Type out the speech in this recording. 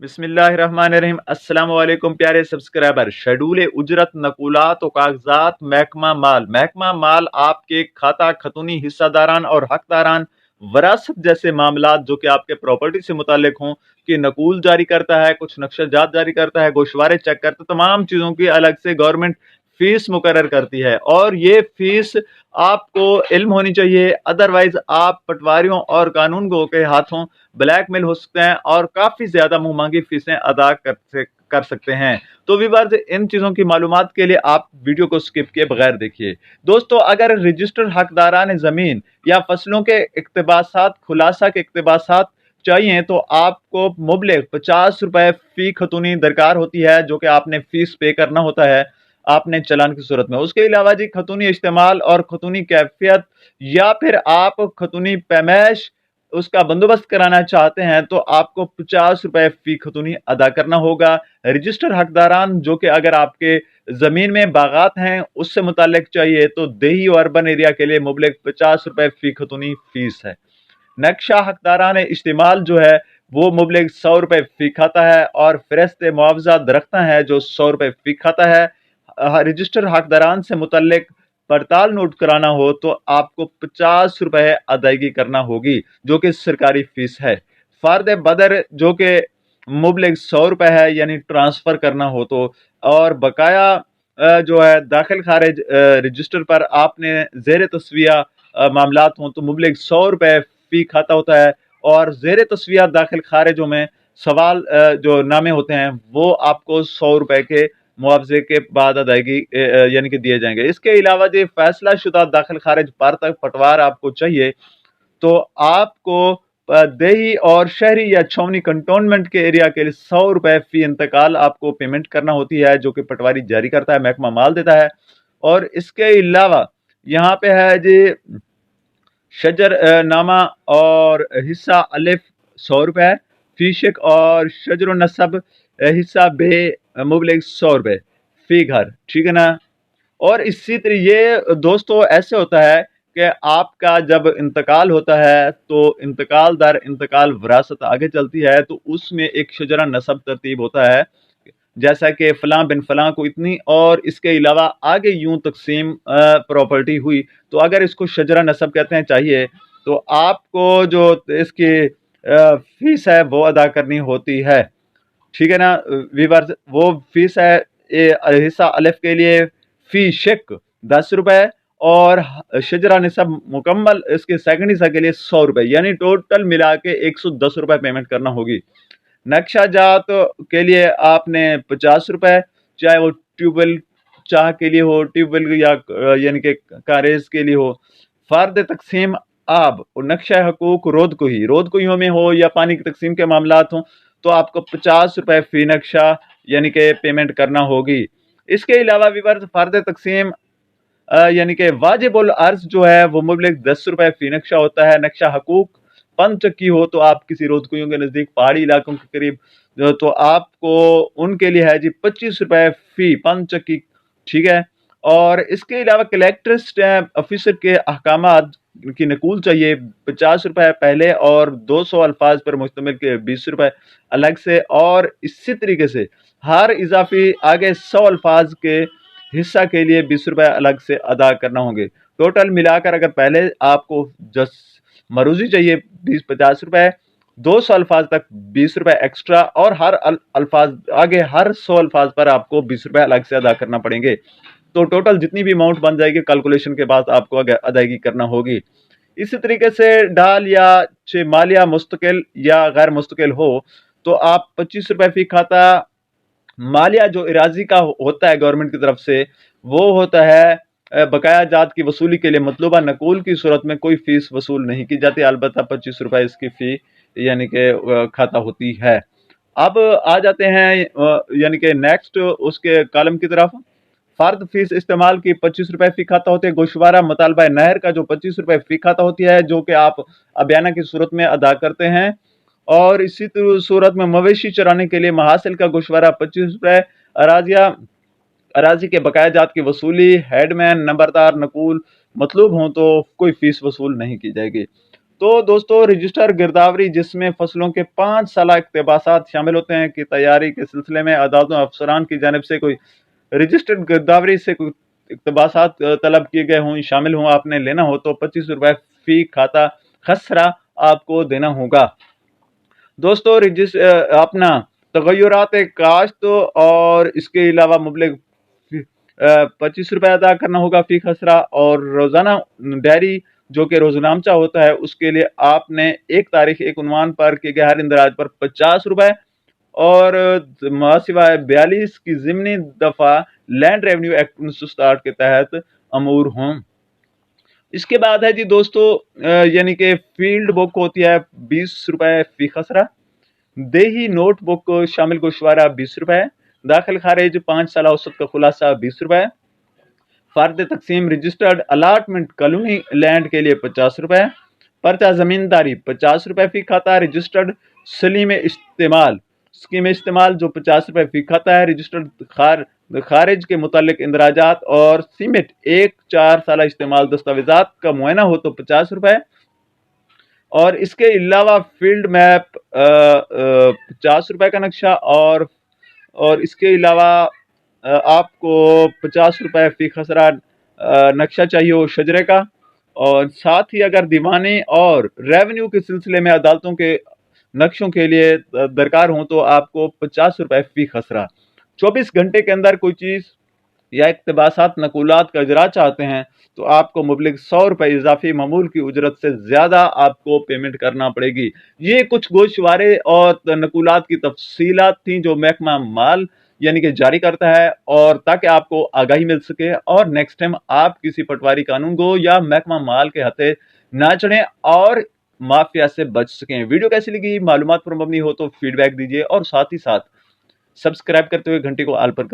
बिस्मिल्लाहिर्रहमानिर्रहीम। अस्सलाम वालेकुम प्यारे सब्सक्राइबर। शेड्यूल उजरत नकुलात और कागजात महकमा माल आपके खाता खतूनी हिस्सादारान और हकदारान वरासत जैसे मामलात जो कि आपके प्रॉपर्टी से मुतालिक हों कि नकूल जारी करता है, कुछ नक्शा जारी करता है, गोशवारे चेक करता है, तमाम चीज़ों की अलग से गवर्नमेंट फीस मुकर्रर करती है और ये फीस आपको इल्म होनी चाहिए, अदरवाइज आप पटवारियों और कानून गो के हाथों ब्लैकमेल हो सकते हैं और काफी ज्यादा मुंह मांगी फीसें अदा कर सकते हैं। तो व्यूअर्स, इन चीजों की मालूमात के लिए आप वीडियो को स्किप किए बगैर देखिए। दोस्तों, अगर रजिस्टर्ड हकदारान जमीन या फसलों के इक्तबासात खुलासा के इक्तबासात चाहिए तो आपको मुबलिग 50 रुपए फी खतूनी दरकार होती है, जो कि आपने फीस पे करना होता है आपने चलान की सूरत में। उसके अलावा जी खतूनी इस्तेमाल और खतूनी कैफियत या फिर आप खतूनी पैमाइश उसका बंदोबस्त कराना चाहते हैं तो आपको 50 रुपए फी खतूनी अदा करना होगा। रजिस्टर हकदारान जो कि अगर आपके जमीन में बागात हैं उससे मुतालिक चाहिए तो देही और अर्बन एरिया के लिए मुबलिग 50 रुपए फी खतूनी फीस है। नक्शा हकदारान इस्तेमाल जो है वो मुबलिग 100 रुपए फी खाता है और फहरिस्त मुआवजा दरख्ता है जो 100 रुपए फी खाता है। रजिस्टर हकदारान से मुतल्लिक पड़ताल नोट कराना हो तो आपको 50 रुपए अदायगी करना होगी जो कि सरकारी फीस है। फर्द बदर जो कि मुबलिग 100 रुपए है, यानी ट्रांसफर करना हो तो, और बकाया जो है दाखिल खारिज रजिस्टर पर आपने जेर तस्विया मामलात हों तो मुबलिग 100 रुपए फी खाता होता है और जेर तस्विया दाखिल खारिजों में सवाल जो नामे होते हैं वो आपको 100 रुपए के मुआवजे के बाद अदायगी यानी कि दिए जाएंगे। इसके अलावा जो फैसला शुदा दाखिल खारिज पर तक पटवार आपको चाहिए तो आपको देही और शहरी या छावनी कंटोनमेंट के एरिया के लिए 100 रुपए फी इंतकाल आपको पेमेंट करना होती है जो कि पटवारी जारी करता है, महकमा माल देता है। और इसके अलावा यहाँ पे है जी शजर नामा और हिस्सा अलिफ 100 रुपए फीशिक और शजर नसब हिस्सा बे मुबलिग 100 रुपए फी घर, ठीक है ना। और इसी तरह ये दोस्तों ऐसे होता है कि आपका जब इंतकाल होता है तो इंतकाल दर इंतकाल विरासत आगे चलती है तो उसमें एक शजरा नसब तरतीब होता है, जैसा कि फलां बिन फलां को इतनी और इसके अलावा आगे यूं तकसीम प्रॉपर्टी हुई तो अगर इसको शजरा नसब कहते हैं चाहिए तो आपको जो इसकी फीस है वो अदा करनी होती है, ठीक है ना वीवर्स। वो फीस है हिस्सा अलिफ के लिए फी शिक 10 रुपए और शजरा निसब मुकम्मल इसके सेकंड हिस्सा के लिए 100 रुपए, यानी टोटल मिला के 110 रुपए पेमेंट करना होगी। नक्शा जात के लिए आपने 50 रुपए, चाहे वो ट्यूबवेल चाह के लिए हो, ट्यूबवेल या यानी कि कारेज के लिए हो। फर्द तकसीम आब और नक्शा हकूक रोद कुइयों में हो या पानी की तकसीम के मामलात हों तो आपको 50 रुपए फी नक्शा यानी कि पेमेंट करना होगी। इसके अलावा विवर्स फर्द तकसीम यानी कि वाजिबुल अर्ज जो है वो मुबलिग 10 रुपए फी नक्शा होता है। नक्शा हकूक पंचक्की हो तो आप किसी रोदकुइयों के नजदीक पहाड़ी इलाकों के करीब तो आपको उनके लिए है जी 25 रुपए फी पंचक्की, ठीक है। और इसके अलावा कलेक्टर स्टैम्प ऑफिसर के अहकामात की नकूल चाहिए 50 रुपए पहले और 200 अल्फाज पर मुश्तमिल के 20 रुपए अलग से, और इसी तरीके से हर इजाफी आगे 100 अल्फाज के हिस्सा के लिए 20 रुपए अलग से अदा करना होंगे। टोटल मिलाकर अगर पहले आपको जस मरूजी चाहिए 20-50 रुपए, 200 अल्फाज तक 20 रुपए एक्स्ट्रा और हर अल्फाज आगे हर 100 अल्फाज पर आपको 20 रुपए अलग से अदा करना पड़ेंगे। तो टोटल जितनी भी अमाउंट बन जाएगी कैलकुलेशन के बाद आपको अदायगी करना होगी। इसी तरीके से डाल या मालिया मुस्तकिल या गैर मुस्तकिल हो तो आप 25 रुपए फी खाता। मालिया जो इराजी का होता है गवर्नमेंट की तरफ से वो होता है बकाया जात की वसूली के लिए मतलूबा नकूल की सूरत में कोई फीस वसूल नहीं की जाती, अलबत्ता 25 रुपए इसकी फी यानी कि खाता होती है। अब आ जाते हैं यानी कि नेक्स्ट उसके कॉलम की तरफ। फर्द फीस इस्तेमाल की 25 रुपए फी खाता होते हैं। गोशवारा मुतालबा नहर का जो 25 रुपए फी खाता होती है जो कि आप अबयाना की सूरत में अदा करते हैं। और इसी सूरत में मवेशी चराने के लिए महासिल का गोशवारा 25 रुपए। अराजी के बकाया जात की वसूली हेडमैन नंबरदार नकूल मतलूब हों तो कोई फीस वसूल नहीं की जाएगी। तो दोस्तों रजिस्टर गिरदावरी जिसमें फसलों के 5 साला इक़्तिबासात शामिल होते हैं कि तैयारी के सिलसिले में अदालतों अफसरान की जानिब से कोई रजिस्टर्ड गिरदावरी से कोई इक़्तिबासात तलब किए गए हों, शामिल हों, आपने लेना हो तो 25 रुपए फी खाता खसरा आपको देना होगा। दोस्तों अपना तगय्युरात काश्त और इसके अलावा मुबलिग 25 रुपए अदा करना होगा फी खसरा, और रोजाना डायरी जो कि रोजनामचा होता है उसके लिए आपने 1 तारीख 1 उन्वान पर किए गए हर इंदराज पर 50 रुपए, और मासिवा 42 की ज़िमनी दफा लैंड रेवेन्यू एक्ट 1960 के तहत अमूर हों। इसके बाद है जी दोस्तों यानी कि फील्ड बुक होती है 20 रुपए फी खसरा, देही नोट बुक शामिल गोशवारा 20 रुपए, दाखिल खारिज 5 साल औसत का खुलासा 20 रुपए, फर्द तकसीम रजिस्टर्ड अलाटमेंट कॉलोनी लैंड के लिए 50 रुपए, पर्चा जमींदारी 50 रुपए फी खाता, रजिस्टर्ड स्कीम इस्तेमाल जो 50 रुपए फी खाता है, रजिस्टर्ड खारिज के मुतालिक इंदराजात और सीमेंट 1-4 साल इस्तेमाल दस्तावेजात का मुआयना हो तो 50 रुपए, और इसके अलावा फील्ड मैप 50 रुपए का नक्शा, और इसके अलावा आपको 50 रुपए फी खसरा नक्शा चाहिए हो शजरे का, और साथ ही अगर दीवानी और रेवेन्यू के सिलसिले में अदालतों के नक्शों के लिए दरकार हो तो आपको 50 रुपए फी खसरा। 24 घंटे के अंदर कोई चीज़ या इक़्तिबासात नकुलात का इजरा चाहते हैं तो आपको मुबलिग 100 रुपए इजाफी मामूल की उजरत से ज्यादा आपको पेमेंट करना पड़ेगी। ये कुछ गोशवारे और नकुलात की तफसीलात थी जो महकमा माल यानी कि जारी करता है, और ताकि आपको आगाही मिल सके और नेक्स्ट टाइम आप किसी पटवारी कानून को या महकमा माल के हथे ना चढ़ें और माफिया से बच सकें। वीडियो कैसी लगी, मालूमात पर मबनी हो तो फीडबैक दीजिए, और साथ ही साथ सब्सक्राइब करते हुए घंटी को आल पर